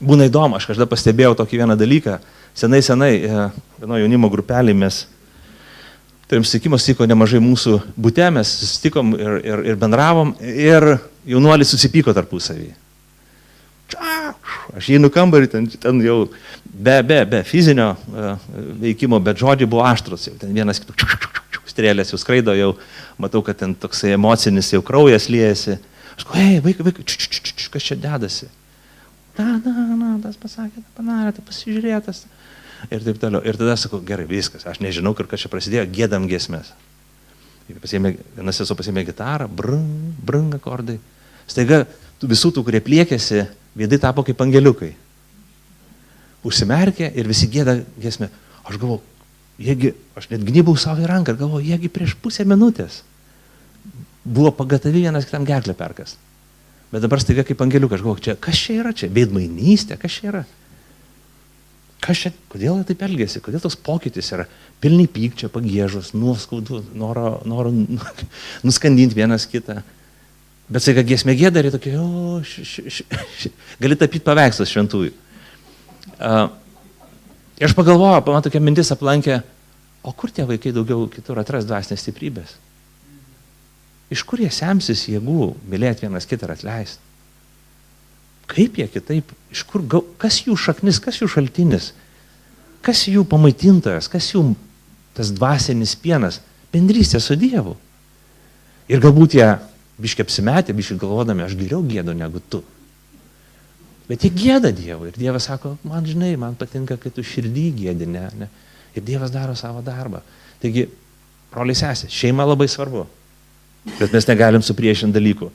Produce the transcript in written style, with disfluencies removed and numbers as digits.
būna įdomu, aš kažkada pastebėjau tokį vieną dalyką, senai, vieno jaunimo grupelį mes turim susitikimus, sutiko nemažai mūsų bute, mes susitikom ir bendravom, ir jaunuoliai susipyko tarpusavį. Aš įeinu kambarį, ten jau be fizinio veikimo, bet žodžiai buvo aštrus, jau ten vienas kitų strėlės jau skraido, jau matau, kad ten toksai emocinis jau kraujas liejasi. Aš sakau, vaikai, kas čia dedasi? Na, tas pasakė, tai padarė, tai pasižiūrėtas. Ir taip toliau. Ir tada sakau, gerai, viskas, aš nežinau, kas čia prasidėjo, giedam giesmės. Vienas sesuo pasiėmė gitarą, brang akordai. Staiga visų tų, kurie pliekėsi, veidai tapo kaip angeliukai. Užsimerkė ir visi gieda giesmę. Aš galvoju, aš net gnybau savo į ranką ir galvoju, jiegi prieš pusę minutės buvo pagatavi vienas kitam gerklę perkas. Bet dabar staiga kaip angeliukai, aš galvoju, kas čia yra čia? Veidmainystė, kas čia yra? Kodėl jie taip elgėsi? Kodėl tos pokytis yra? Pilni pykčio, pagiežos, nuoskaudų, noro nuskandinti vienas kitą. Bet staiga giesmė gieda ir tokie, gali tapyti paveikslus šventųjų. Ir aš pagalvoju, man tokia mintis aplankė, o kur tie vaikai daugiau kitur atras dvasinės stiprybės? Iš kur jie semsis jėgų mylėti vienas kitą ir atleisti? Kaip jie kitaip, kas jų šaknis, kas jų šaltinis, kas jų pamaitintojas, kas jų tas dvasinis pienas, bendrystė su Dievu. Ir galbūt jie biškai apsimetė, biškai galvodami, aš geriau gėdu negu tu. Bet jie gėda Dievui ir Dievas sako, man žinai, man patinka, kai tu širdį gėdi, ne. Ir Dievas daro savo darbą. Taigi, broliai sesės, šeima labai svarbu, bet mes negalim supriešinti dalykų.